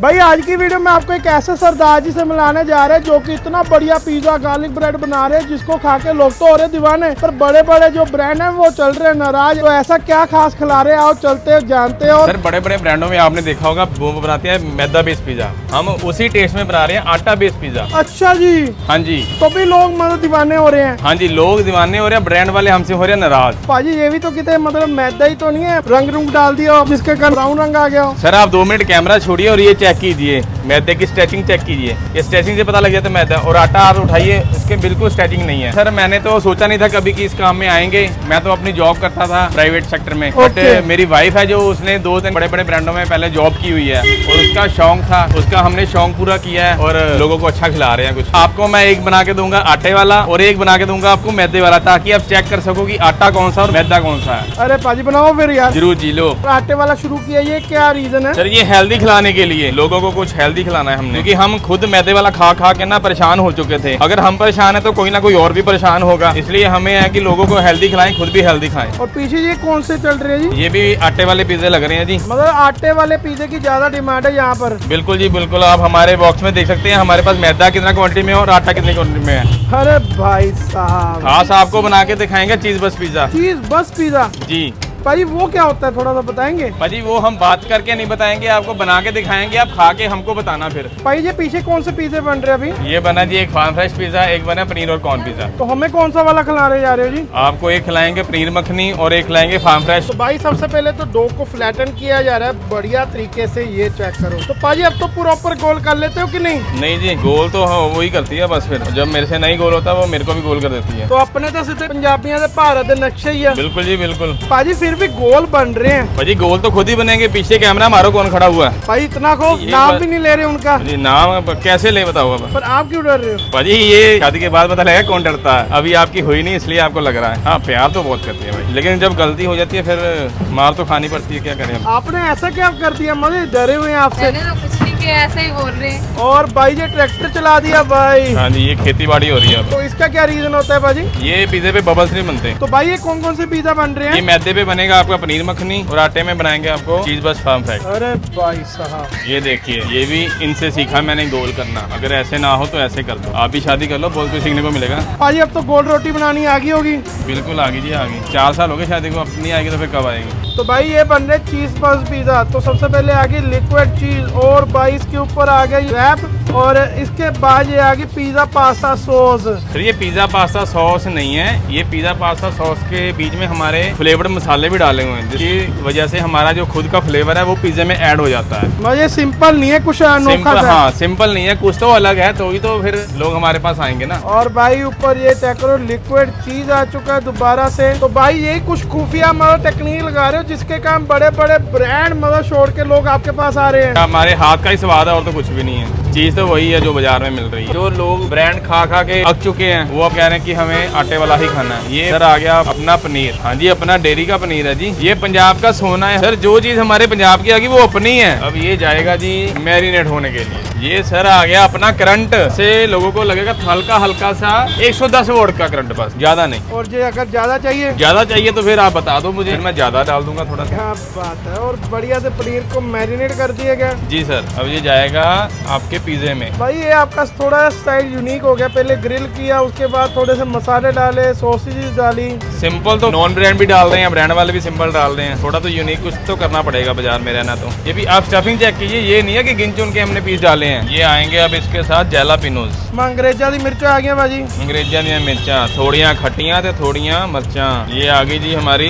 भाई आज की वीडियो में आपको एक ऐसे सरदार जी से मिलाने जा रहे हैं जो कि इतना बढ़िया पिज्जा गार्लिक ब्रेड बना रहे हैं जिसको खा के लोग तो हो रहे दीवाने, पर बड़े बड़े जो ब्रांड हैं वो चल रहे हैं नाराज। तो ऐसा क्या खास खिला रहे हैं, आओ चलते हैं जानते हैं। और सर बड़े बड़े ब्रांडों में आपने देखा होगा वो बनाते हैं मैदा बेस्ड पिज्जा, हम उसी टेस्ट में बना रहे हैं आटा बेस्ड पिज्जा। अच्छा जी, हाँ जी, तो भी लोग मतलब दीवाने हो रहे हैं। हाँ जी, लोग दीवाने हो रहे हैं, ब्रांड वाले हमसे हो रहे हैं नाराज। पाजी ये भी तो कितने मतलब मैदा ही तो नहीं है, रंग रूंग डाल दिया हो जिसके कारण ब्राउन रंग आ गया हो। सर आप 2 मिनट कैमरा छोड़िए और ये चेक कीजिए, मैदे की स्ट्रेचिंग चेक कीजिए, ये स्ट्रेचिंग से पता लग जाता है मैदा। और आटा आप उठाइए, इसके बिल्कुल स्ट्रेचिंग नहीं है। सर मैंने तो सोचा नहीं था कभी कि इस काम में आएंगे, मैं तो अपनी जॉब करता था प्राइवेट सेक्टर में, बट मेरी वाइफ है जो उसने 2-3 बड़े बड़े ब्रांडों में पहले जॉब की हुई है और उसका शौक था, उसका हमने शौक पूरा किया है और लोगों को अच्छा खिला रहे हैं। कुछ आपको मैं एक बना के दूंगा आटे वाला और एक बना के दूंगा आपको मैदे वाला, ताकि आप चेक कर सको कि आटा कौन सा और मैदा कौन सा है। अरे पाजी बनाओ फिर यार। जरूर जी लो। आटे वाला शुरू किया, ये क्या रीजन है? सर ये हेल्दी खिलाने के लिए, लोगों को कुछ हेल्दी खिलाना है हमने, क्योंकि हम खुद मैदे वाला खा खा के ना परेशान हो चुके थे। अगर हम परेशान है तो कोई ना कोई और भी परेशान होगा, इसलिए हमें है कि लोगों को हेल्दी खिलाएं, खुद भी हेल्दी खाएं। और पीछे ये कौन से चल रहे हैं जी? ये भी आटे वाले पिज्जे लग रहे हैं जी। मतलब आटे वाले पिज्जे की ज्यादा डिमांड है यहाँ पर। बिल्कुल जी बिल्कुल, आप हमारे बॉक्स में देख सकते हैं हमारे पास मैदा कितना क्वांटिटी में है और आटा कितनी क्वांटिटी में है। अरे भाई साहब, खास आपको बना के दिखाएंगे चीज बस पिज्जा। चीज बस पिज्जा जी भाई वो क्या होता है, थोड़ा सा बताएंगे? भाजी वो हम बात करके नहीं बताएंगे, आपको बना के दिखाएंगे, आप खा के हमको बताना फिर। भाई ये पीछे कौन से पिज्जे बन रहे हैं अभी? ये बना जी एक फार्म फ्रेश पिज्जा, एक बना पनीर और कॉर्न पिज्जा। तो हमें कौन सा वाला खिला रहे जा रहे हो जी? आपको एक खिलाएंगे पनीर मखनी और एक खिलाएंगे फार्म फ्रेश। तो भाई सबसे पहले तो डो को फ्लैटन किया जा रहा है बढ़िया तरीके से, ये चेक करो। तो पाजी अब तो प्रॉपर गोल कर लेते हो कि नहीं? नहीं जी, गोल तो वो ही करती है बस, फिर जब मेरे से नहीं गोल होता वो मेरे को भी गोल कर देती है। तो अपने तो सीधे पंजाबियों के भारत के नक्शे ही है। बिल्कुल जी बिल्कुल। पाजी फिर भी गोल बन रहे हैं। भाजी गोल तो खुद ही बनेंगे, पीछे कैमरा मारो कौन खड़ा हुआ है। भाई इतना को ये नाम बात- भी नहीं ले रहे उनका। जी नाम अब कैसे ले बताओ अब। पर आप क्यों डर रहे हो? भाजी ये शादी के बाद पता लगा कौन डरता है, अभी आपकी हुई नहीं इसलिए आपको लग रहा है। हाँ प्यार तो बहुत करती है भाई, लेकिन जब गलती हो जाती है फिर मार तो खानी पड़ती है, क्या करें हम। आपने ऐसा क्या कर दिया, मजे डरे हुए हैं आपसे। मैंने तो कुछ नहीं किया, ऐसे ही बोल रहे हैं। और भाई ये ट्रैक्टर चला दिया भाई। हाँ जी, ये खेती बाड़ी हो रही है अब। तो इसका क्या रीजन होता है भाजी? ये पिज्जे पे बबल्स नहीं बनते। तो भाई ये कौन कौन से पिज्जा बन रहे ये हैं? मैदे पे बनेगा आपका पनीर मखनी और आटे में बनाएंगे आपको चीज बस फार्म फ्राइड। अरे भाई साहब, ये देखिए, ये भी इनसे सीखा मैंने गोल करना, अगर ऐसे ना हो तो ऐसे कर दो। आप भी शादी कर लो, बहुत कुछ सीखने को मिलेगा। भाई अब तो गोल रोटी बनानी आ गई होगी। बिल्कुल आ गई जी, आ गई। 4 साल हो गए शादी को, अब नहीं आएगी तो फिर कब आएगी। तो भाई ये बन रहे चीज बस पिज्जा। तो सबसे पहले आ गई लिक्विड चीज और भाई इसके ऊपर आ गई रैप और इसके बाद ये आ गई पिज्जा पास्ता सॉस। फिर ये पिज्जा पास्ता सॉस नहीं है, ये पिज्जा पास्ता सॉस के बीच में हमारे फ्लेवर्ड मसाले भी डाले हुए हैं, जिसकी वजह से हमारा जो खुद का फ्लेवर है वो पिज्जे में ऐड हो जाता है। मुझे सिंपल नहीं है, कुछ अनोखा सिंपल, सा। हाँ सिंपल नहीं है, कुछ तो अलग है, तो ही तो फिर लोग हमारे पास आएंगे ना। और भाई ऊपर ये चेक करो लिक्विड चीज आ चुका है दोबारा से। तो भाई यही कुछ खुफिया मतलब टेक्निक लगा रहे हो जिसके काम बड़े बड़े ब्रांड मतलब छोड़ के लोग आपके पास आ रहे हैं। हमारे हाथ का ही स्वाद है और तो कुछ भी नहीं है, चीज तो वही है जो बाजार में मिल रही है। जो लोग ब्रांड खा खा के अक चुके हैं वो अब कह रहे हैं कि हमें आटे वाला ही खाना है। ये सर आ गया अपना पनीर, हाँ जी अपना डेयरी का पनीर है जी, ये पंजाब का सोना है सर, जो चीज हमारे पंजाब की आ गई वो अपनी है। अब ये जाएगा जी मैरिनेट होने के लिए। ये सर आ गया अपना करंट, से लोगों को लगेगा हल्का हल्का सा 110 वोल्ट का करंट, बस ज्यादा नहीं। और ये अगर ज्यादा चाहिए? ज्यादा चाहिए तो फिर आप बता दो मुझे, मैं ज्यादा डाल दूंगा थोड़ा सा। क्या बात है। और बढ़िया से पनीर को मैरिनेट कर दिया गया जी सर। अब ये जाएगा आपके पिज्जे में। भाई। ये आपका थोड़ा स्टाइल यूनिक हो गया, पहले ग्रिल किया उसके बाद थोड़े से मसाले डाले, सॉसेजेस डाली। सिंपल तो नॉन ब्रांड भी डाल रहे हैं, ब्रांड वाले भी सिंपल डाल रहे हैं, थोड़ा तो यूनिक कुछ तो करना पड़ेगा बाजार में रहना। तो ये भी आप स्टफिंग चेक कीजिए, ये नहीं है कि गिन चुन के हमने पीस डाले हैं। ये आएंगे अब इसके साथ जैलापिनोज, अंग्रेजा दी मिर्चा आ गया भाजी। अंग्रेजियां दी मिर्चा, थोड़ियां खट्टियां ते थोड़ियां मर्चा। ये आ गई जी हमारी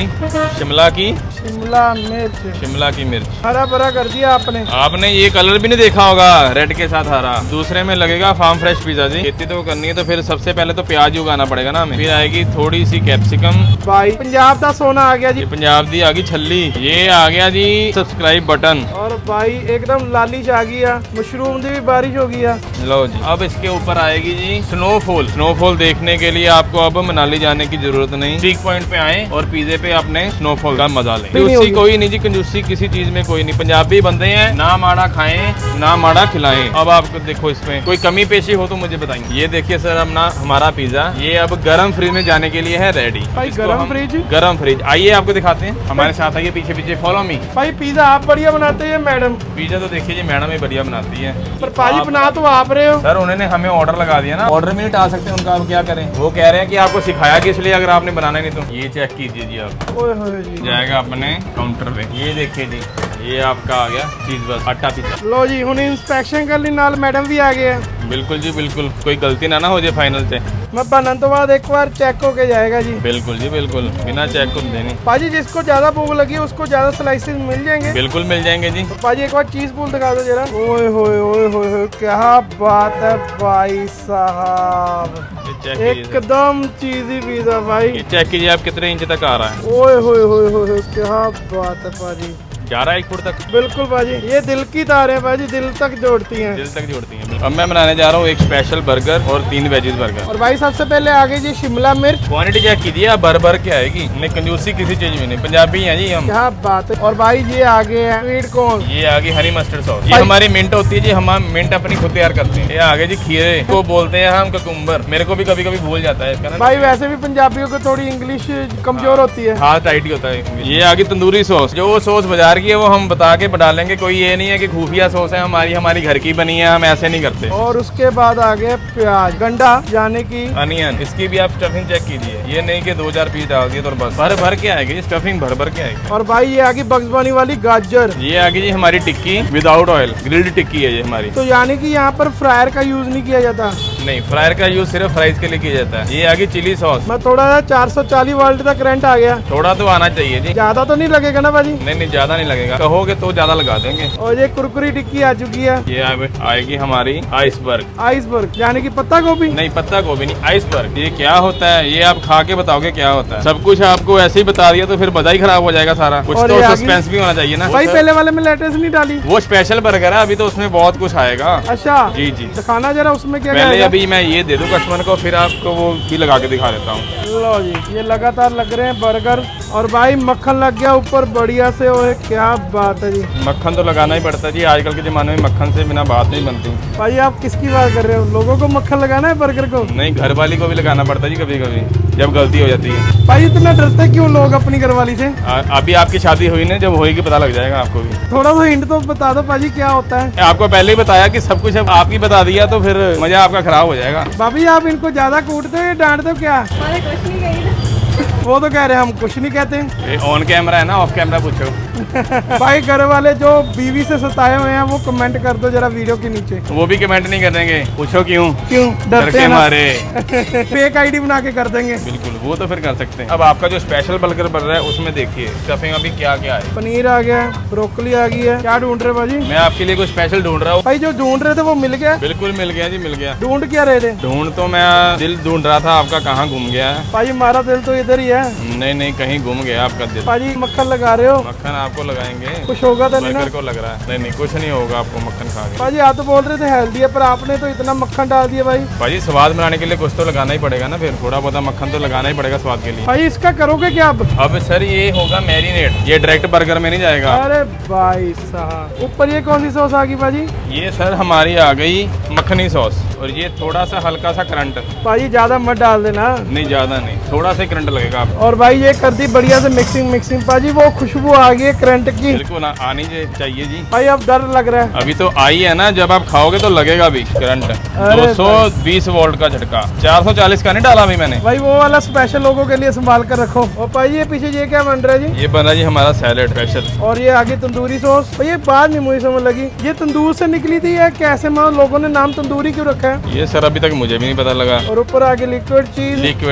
शिमला की मिर्च, हरा भरा कर दिया आपने। आपने ये कलर भी नहीं देखा होगा, रेड के साथ हरा। दूसरे में लगेगा फार्म फ्रेश पिज्जा जी। खेती तो करनी है तो फिर सबसे पहले तो प्याज उगाना पड़ेगा ना हमें, फिर आएगी थोड़ी सी कैप्सिकम। भाई पंजाब का सोना आ गया जी। ये पंजाब दी आ गई छल्ली, ये आ गया जी सब्सक्राइब बटन। और भाई एकदम लालिश आ गई है, मशरूम दी भी बारिश हो गई है। लो जी, अब इसके ऊपर आएगी जी स्नोफॉल। स्नोफॉल देखने के लिए आपको अब मनाली जाने की जरूरत नहीं, स्टिक पॉइंट पे आए और पिज्जे पे अपने स्नोफॉल का मजा लें। कंजूसी कोई नहीं जी, कंजूसी किसी चीज में कोई नहीं। पंजाबी बंदे हैं, ना माड़ा खाएं ना माड़ा खिलाएं। अब आपको देखो इसमें कोई कमी पेशी हो तो मुझे बताएंगे। ये देखिए सर, अपना हमारा पिज्जा ये अब गर्म फ्रिज में जाने के लिए है रेडी। भाई गर्म फ्रिज आइए आपको दिखाते हैं, हमारे साथ आइए, पीछे पीछे फॉलो मी। भाई पिज्जा आप बढ़िया बनाते हैं मैडम? पिज्जा तो देखिए जी मैडम ही बढ़िया बनाती है, पर पाजी बना तो आप रहे हो। सर उन्होंने हमें ऑर्डर लगा दिया ना, ऑर्डर में नहीं डाल सकते उनका, अब क्या करें। वो कह रहे हैं कि आपको सिखाया कि इसलिए अगर आपने बनाना नहीं तो ये चेक कीजिए जी। आप ओए होए जी, जाएगा अपने काउंटर पे, ये देखिए जी, ये आपका आ गया चीज बस आटा पिज्जा। लो जी हुन इंस्पेक्शन कर ली, नाल मैडम भी आ गए हैं। बिल्कुल जी बिल्कुल, कोई गलती ना हो जाए फाइनल से। मैं बनने तो बाद एक बार चेक होके जाएगा जी। बिल्कुल जी बिल्कुल, बिना चेक को देनी। पाजी जिसको ज्यादा भूख लगी है उसको ज्यादा स्लाइसेस मिल जाएंगे। बिल्कुल मिल जाएंगे जी। पाजी एक बार चीज पूल दिखा दो जरा। ओए होए ओए होए होए, क्या बात है भाई साहब, एकदम चीजी पिज्जा भाई। चेक कीजिए आप कितने इंच तक आ रहा है। ओए होए होए होए, क्या बात है पाजी, जा रहा है 1 फुट तक। बिल्कुल बाजी, ये दिल की तार है बाजी, दिल तक जोड़ती हैं। दिल तक जोड़ती हैं। अब मैं बनाने जा रहा हूँ एक स्पेशल बर्गर और 3 वेजेस बर्गर। और भाई सबसे पहले आगे जी शिमला मिर्च। क्वांटिटी चेक कीजिए आप, भर भर के आएगी, नहीं कंजूसी किसी चीज में नहीं, पंजाबी हैं जी हम। क्या बात है। और भाई ये आगे है स्वीट कॉर्न, ये आगे हरी मस्टर्ड सॉस, ये हमारी मिंट होती है जी, हम मिंट अपनी खुद तैयार करते हैं। ये आगे जी खीरे को बोलते हैं हम ककुम्बर, मेरे को भी कभी कभी भूल जाता है इसका ना। भाई वैसे भी पंजाबियों को थोड़ी इंग्लिश कमजोर होती है। हाँ टाइट ही होता है। ये आगे तंदूरी सॉस, जो वो सॉस बाजार की है वो हम बता के डालेंगे, कोई ये नहीं है कि खुफिया सॉस है हमारी घर की बनी है, हम ऐसे नहीं करते। और उसके बाद आ गया प्याज, गंडा यानी कि अनियन, इसकी भी आप स्टफिंग चेक कीजिए, ये नहीं कि 2-4 पीस डाल दिए तो बस, भर भर के आएगी स्टफिंग, भर भर के आएगी। और भाई ये आगे बग्स बनी वाली गाजर, ये आगे जी हमारी टिक्की विदाउट ऑयल, ग्रिल्ड टिक्की है ये हमारी। तो यानी कि यहाँ पर फ्रायर का यूज नहीं किया जाता। नहीं, फ्रायर का यूज सिर्फ फ्राइज के लिए किया जाता है। ये आगे चिली सॉस। मैं थोड़ा सा 440 वोल्ट तक करंट आ गया, थोड़ा तो आना चाहिए जी, ज्यादा तो नहीं लगेगा ना भाजी? नहीं नहीं ज्यादा नहीं लगेगा, कहोगे तो ज्यादा लगा देंगे। और ये कुरकुरी टिक्की आ चुकी है। ये आएगी हमारी आइसबर्ग। आइसबर्ग यानी कि पत्ता गोभी? नहीं पत्ता गोभी नहीं, आइसबर्ग। ये क्या होता है ये आप खा के बताओगे क्या होता है। सब कुछ आपको ऐसे ही बता दिया तो फिर मजा ही खराब हो जाएगा सारा, कुछ तो सस्पेंस भी होना चाहिए ना। भाई पहले वाले में लेटेस्ट नहीं डाली? वो स्पेशल बर्गर है, अभी तो उसमें बहुत कुछ आएगा। अच्छा जी जी, दिखाना जरा उसमें क्या पहले अभी मैं ये दे दूं कस्टमर को, फिर आपको वो भी लगा के दिखा देता हूँ। लो जी, ये लगातार लग रहे हैं बर्गर। और भाई मक्खन लग गया ऊपर बढ़िया से, ओए क्या बात है जी। मक्खन तो लगाना ही पड़ता है जी, आजकल के जमाने में मक्खन से बिना बात नहीं बनती। भाई आप किसकी बात कर रहे हो? लोगों को मक्खन लगाना है बर्गर को? नहीं, घर वाली को भी लगाना पड़ता है जी कभी कभी, जब गलती हो जाती है। भाई इतना डरते क्यों लोग अपनी घरवाली से? अभी आपकी शादी हुई ना, जब होएगी पता लग जाएगा आपको भी। थोड़ा सा हिंट तो बता दो पाजी, क्या होता है? आपको पहले ही बताया कि सब कुछ अब आपकी बता दिया तो फिर मजा आपका खराब हो जाएगा। भाभी आप इनको ज्यादा कूटते हो या डांटते हो क्या? वो तो कह रहे हैं हम कुछ नहीं कहते। ऑन कैमरा है ना, ऑफ कैमरा पूछो। भाई घर वाले जो बीवी से सताए हुए हैं वो कमेंट कर दो जरा वीडियो के नीचे। वो भी कमेंट नहीं कर देंगे, पूछो क्यों? क्यों डरते हैं ना? मारे फेक आईडी बना के कर देंगे। बिल्कुल, वो तो फिर कर सकते हैं। अब आपका जो स्पेशल बर्गर बन रहा है उसमें देखिए स्टफिंग अभी क्या क्या है। पनीर आ गया, ब्रोकली आ गई है। क्या ढूंढ रहे भाजी? मैं आपके लिए कुछ स्पेशल ढूंढ रहा हूँ। भाई जो ढूंढ रहे थे वो मिल गया? बिल्कुल मिल गया जी, मिल गया। ढूंढ क्या रहे थे? ढूंढ तो मैं दिल ढूंढ रहा था आपका, कहाँ घूम गया है? भाई हमारा दिल तो इधर ही है। नहीं नहीं, कहीं घूम गया आपका दिल। भाजी मक्खन लगा रहे हो? मक्खन आपको लगाएंगे, कुछ होगा तो नहीं ना? बर्गर को लग रहा है। नहीं नहीं, कुछ नहीं होगा आपको मक्खन खा के। भाजी आप तो बोल रहे थे हेल्दी है, पर आपने तो इतना मक्खन डाल दिया भाई। भाजी स्वाद बनाने के लिए कुछ तो लगाना ही पड़ेगा ना, फिर थोड़ा बहुत मक्खन तो लगाना ही पड़ेगा स्वाद के लिए। भाई इसका करोगे क्या अब सर ये होगा मैरिनेट, ये डायरेक्ट बर्गर में नहीं जाएगा। अरे भाई साहब, ऊपर ये कौन सी सॉस आ गई भाजी? ये सर हमारी आ गई मखनी सॉस, और ये थोड़ा सा हल्का सा करंट। भाई ज्यादा मत डाल देना। नहीं ज्यादा नहीं, थोड़ा सा करंट लगेगा आपको। और भाई ये कर दी बढ़िया से मिक्सिंग भाजी, वो खुशबू आ गई है करंट की। बिल्कुल आनी चाहिए जी। भाई अब डर लग रहा है। अभी तो आई है ना, जब आप खाओगे तो लगेगा भी करंट। 220 वोल्ट का झटका, 440 का नहीं डाला अभी मैंने। भाई वो वाला स्पेशल लोगों के लिए संभाल कर रखो। और भाई ये पीछे ये क्या बन रहा है जी? ये बना जी हमारा सैलेड स्पेशल। और ये आगे तंदूरी सॉस। भाई ये बात नहीं मुझे समझ लगी, ये तंदूर से निकली थी या कैसे मान लोगों ने नाम तंदूरी क्यों रखा है? ये सर अभी तक मुझे भी नहीं पता लगा। और ऊपर आगे लिक्विड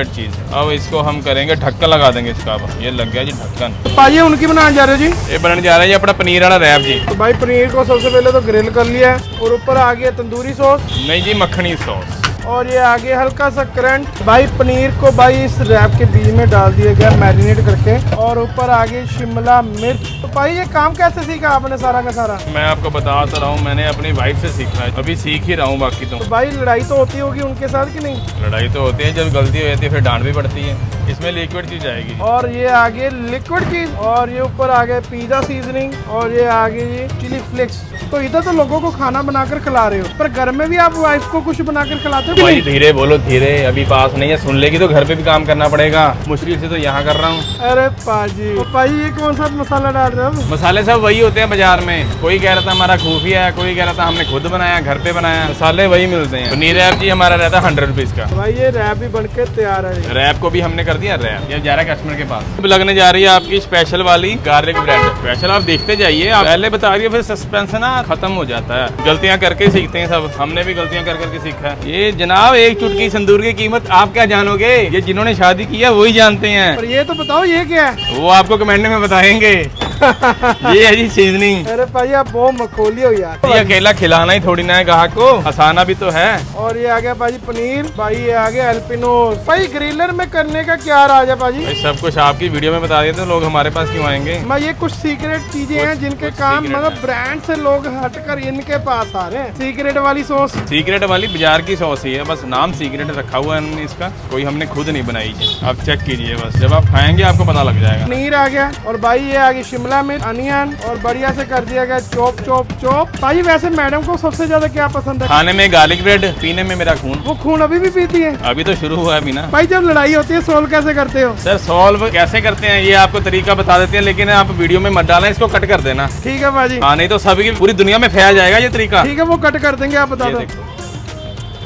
चीज। अब इसको हम करेंगे, ढक्कन लगा देंगे इसका। अब ये लग गया जी ढक्कन। भाई उनकी बनाने जा रहे हो जी? ये बनने जा रहा है अपना पनीर वाला रैप जी। तो भाई पनीर को सबसे पहले तो ग्रिल कर लिया है, और ऊपर आ गया तंदूरी सॉस। नहीं जी, मखनी सॉस। और ये आगे हल्का सा करंट। भाई पनीर को भाई इस रैप के बीच में डाल दिया गया मैरिनेट करके, और ऊपर आगे शिमला मिर्च। तो भाई ये काम कैसे सीखा आपने सारा का सारा? मैं आपको बता तो रहा हूँ, मैंने अपनी वाइफ से सीखा है, अभी सीख ही रहा हूँ। बाकी तो भाई लड़ाई तो होती होगी उनके साथ कि नहीं? लड़ाई तो होती है, जब गलती हो जाती है फिर डांट भी पड़ती है। इसमें लिक्विड चीज आएगी, और ये आगे लिक्विड चीज, और ये ऊपर आगे पिज्जा सीजनिंग, और ये आगे ये चिली फ्लेक्स। तो इधर तो लोगों को खाना बनाकर खिला रहे हो, पर घर में भी आप वाइफ को कुछ बनाकर खिलाते हो कि भाई नहीं? धीरे बोलो, धीरे, अभी पास नहीं है, सुन लेगी तो घर पे भी काम करना पड़ेगा। मुश्किल से तो यहाँ कर रहा हूँ। अरे पाजी, तो भाई ये कौन सा मसाला डाल रहे हो? मसाले सब वही होते हैं बाजार में। कोई कह रहा था हमारा खुफिया है, कोई कह रहा था हमने खुद बनाया, घर पे बनाया। मसाले वही मिलते हैं। पनीर रैप जी हमारा रहता है 100 रुपीज का। भाई ये रैप भी बनके तैयार है। रैप को भी हमने कर दिया रैप, ये जा रहा है कस्टमर के पास। अब लगने जा रही है आपकी स्पेशल वाली गार्लिक ब्रेड। स्पेशल आप देखते जाइए, आप पहले बता रही है, फिर सस्पेंस ना खत्म हो जाता है। गलतियां करके सीखते हैं सब, हमने भी गलतियां कर करके सीखा है। ये जनाब एक चुटकी सिंदूर की कीमत आप क्या जानोगे, ये जिन्होंने शादी की है वही जानते हैं। और ये तो बताओ ये क्या है? वो आपको कमेंट में बताएंगे। ये है जी सीजनिंग। अरे भाई आप बहुत मखोली हो यार। ये अकेला खिलाना ही थोड़ी ना है ग्राहक को, हंसाना भी तो है। और ये आ गया भाजी पनीर, भाई ये आ गया एल्पिनोस। भाई ग्रिलर में करने का क्या राज है भाजी? भाई सब कुछ आपकी वीडियो में बता देते तो लोग हमारे पास क्यों आएंगे? मैं ये कुछ सीक्रेट चीजें हैं जिनके काम सीक्रेट मतलब ब्रांड से लोग हटकर इनके पास आ रहे हैं। सीक्रेट वाली सॉस, सीक्रेट वाली बाजार की सॉस ही है, बस नाम सीक्रेट रखा हुआ है हमने इसका, कोई हमने खुद नहीं बनाई है। आप चेक कीजिए, बस जब आप खाएंगे आपको पता लग जाएगा। पनीर आ गया, और भाई ये आ गई शिमला मिर्च, अनियन, और बढ़िया से कर दिया गया चॉप चॉप चॉप। भाई वैसे मैडम को सबसे ज्यादा क्या पसंद है? खाने में गार्लिक ब्रेड, पीने में मेरा खून। वो खून अभी भी पीती है? अभी तो शुरू हुआ है अभी ना। भाई जब लड़ाई होती है सोल्व कैसे करते हो? सर सॉल्व कैसे करते हैं ये आपको तरीका बता देते हैं, लेकिन आप वीडियो में मत डालें, इसको कट कर देना। ठीक है भाजी। हाँ, नहीं तो सभी पूरी दुनिया में फैल जाएगा ये तरीका। ठीक है वो कट कर देंगे, आप बता ये दो। देखो,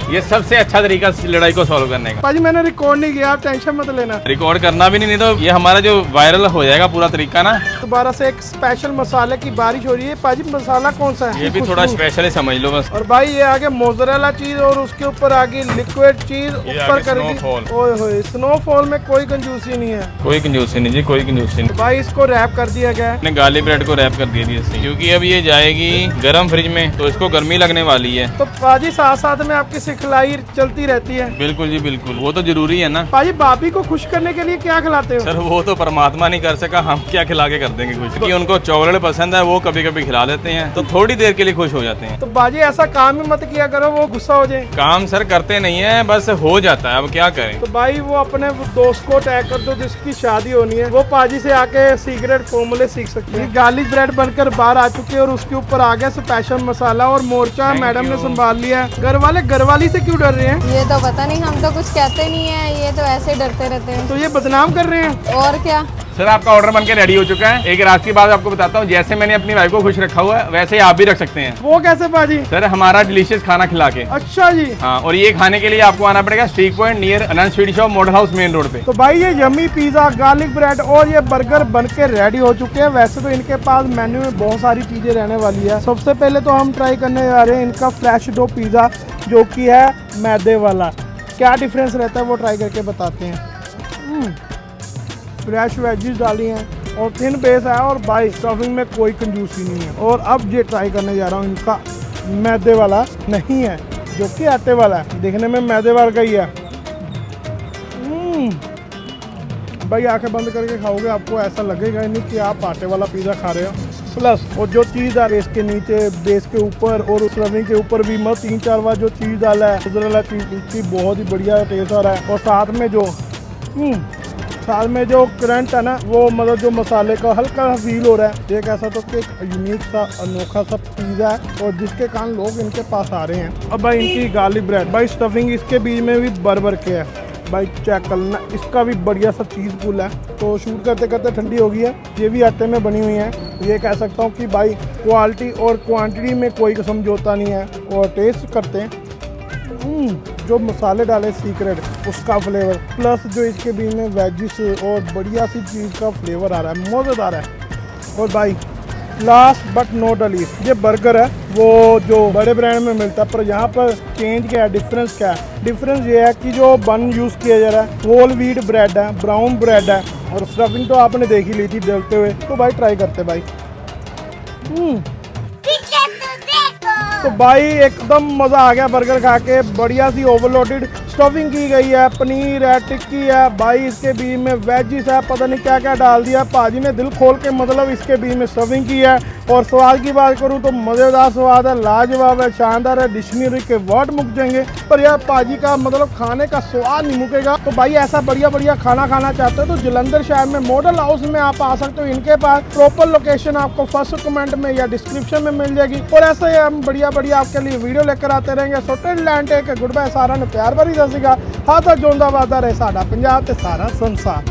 ये सबसे अच्छा तरीका लड़ाई को सॉल्व करने का। भाजी मैंने रिकॉर्ड नहीं किया, आप टेंशन मत लेना। रिकॉर्ड करना भी नहीं तो ये हमारा जो वायरल हो जाएगा पूरा तरीका ना। दोबारा से एक स्पेशल मसाले की बारिश हो रही है। पाजी मसाला कौन सा है? ये भी थोड़ा स्पेशल ही समझ लो बस। और भाई ये आगे मोज़रेला चीज, और उसके ऊपर आगे लिक्विड चीज ऊपर कर दी। स्नोफॉल। ओए होए, स्नोफॉल में कोई कंजूसी नहीं है। कोई कंजूसी नहीं जी, कोई कंजूसी नहीं। भाई इसको रैप कर दिया गया है। मैंने गार्लिक ब्रेड को रैप कर दिया थी इससे, क्योंकि अब ये जाएगी गरम फ्रिज में तो इसको गर्मी लगने वाली है। तो पाजी साथ साथ में आपकी सिखलाई चलती रहती है। बिल्कुल जी बिल्कुल, वो तो जरूरी है ना। पाजी भाभी को खुश करने के लिए क्या खिलाते हो? सर वो तो परमात्मा नहीं कर सका, हम क्या खिला के कर देंगे कुछ। क्योंकि उनको चॉकलेट पसंद है, वो कभी कभी खिला देते हैं तो थोड़ी देर के लिए खुश हो जाते हैं। तो बाजी ऐसा काम ही मत किया करो, वो गुस्सा हो जाए। काम सर करते नहीं है, बस हो जाता है, अब क्या करें। तो भाई वो अपने दोस्त को टैग कर दो जिसकी शादी होनी है, वो पाजी से आके सीक्रेट फॉर्मूले सीख सकते हैं। गार्लिक ब्रेड बनकर बाहर आ चुके हैं, और उसके ऊपर आ गया स्पेशल मसाला, और मोर्चा मैडम ने संभाल लिया है। घरवाली से क्यों डर रहे हैं? ये तो पता नहीं, हम तो कुछ कहते नहीं है, ये तो ऐसे डरते रहते हैं। तो ये बदनाम कर रहे हैं। और क्या? सर आपका ऑर्डर बनके रेडी हो चुका है। एक रात की बात आपको बताता हूँ, जैसे मैंने अपनी वाइफ को खुश रखा हुआ है वैसे ही आप भी रख सकते हैं। वो कैसे पाजी? सर हमारा डिलीशियस खाना खिला के। अच्छा जी। हाँ, और ये खाने के लिए आपको आना पड़ेगा street point near Anant sweet shop, model house main road पे। तो भाई ये यमी पिज्जा, गार्लिक ब्रेड और ये बर्गर बनके रेडी हो चुके हैं। वैसे तो इनके पास मेन्यू में बहुत सारी चीजें रहने वाली है। सबसे पहले तो हम ट्राई करने जा रहे हैं इनका फ्लैश डो पिज्जा, जो कि है मैदे वाला। क्या डिफरेंस रहता है वो ट्राई करके बताते हैं। फ्रेश वेजीज डाली हैं और थिन बेस है, और भाई स्टफिंग में कोई कंजूसी नहीं है। और अब ये ट्राई करने जा रहा हूँ इनका मैदे वाला नहीं है, जो कि आटे वाला है। देखने में मैदे वाला का ही है। भाई आंखें बंद करके खाओगे आपको ऐसा लगेगा नहीं कि आप आटे वाला पिज़्ज़ा खा रहे हो। प्लस और जो चीज़ है बेस के नीचे, बेस के ऊपर और उस रविंग के ऊपर भी मैं 3-4 बार जो चीज़ डाला है, मोज़रेला चीज़, उसकी बहुत ही बढ़िया टेस्ट आ रहा है। और साथ में जो करंट है ना, वो मतलब जो मसाले का हल्का सा फील हो रहा है। एक ऐसा तो कि यूनिक सा अनोखा सा पिज़्ज़ा है, और जिसके कारण लोग इनके पास आ रहे हैं। अब भाई इनकी गार्लिक ब्रेड, भाई स्टफिंग इसके बीच में भी भर के है। भाई चेक करना, इसका भी बढ़िया सा चीज़ पुल है। तो शूट करते करते ठंडी हो गई है। ये भी आटे में बनी हुई है। ये कह सकता हूँ कि भाई क्वालिटी और क्वांटिटी में कोई समझौता नहीं है। और टेस्ट करते हैं, जो मसाले डाले सीक्रेट, उसका फ्लेवर, प्लस जो इसके बीच में वेजिस और बढ़िया सी चीज़ का फ्लेवर आ रहा है, मज़ेदार है। और भाई लास्ट बट नॉट लीस्ट, ये बर्गर है वो जो बड़े ब्रांड में मिलता है, पर यहाँ पर चेंज क्या है, डिफरेंस क्या है? डिफरेंस ये है कि जो बन यूज़ किया जा रहा है होल व्हीट ब्रेड है, ब्राउन ब्रेड है, और स्टफिंग तो आपने देख ही ली थी डलते हुए। तो भाई ट्राई करते भाई। तो भाई एकदम मज़ा आ गया बर्गर खा के। बढ़िया सी ओवरलोडेड स्टफिंग की गई है, पनीर है, टिक्की है भाई, इसके बीच में वेजिस है, पता नहीं क्या क्या डाल दिया। भाजी ने दिल खोल के मतलब इसके बीच में स्टफिंग की है। और स्वाद की बात करूँ तो मज़ेदार स्वाद है, लाजवाब है, शानदार है, डिक्शनरी के वर्ड मुक जाएंगे पर यार भाजी का मतलब खाने का स्वाद नहीं मुकेगा। तो भाई ऐसा बढ़िया बढ़िया खाना खाना चाहते हो तो जलंधर शहर में मॉडल हाउस में आप आ सकते हो। इनके पास प्रॉपर लोकेशन आपको फर्स्ट कमेंट में या डिस्क्रिप्शन में मिल जाएगी। और ऐसे ही हम बढ़िया बढ़िया आपके लिए वीडियो लेकर आते रहेंगे। So till then take goodbye, Sara ने प्यार भरी सत श्री अकाल। हाथ जोंदा वादा रहे साडा पंजाब ते सारा संसार।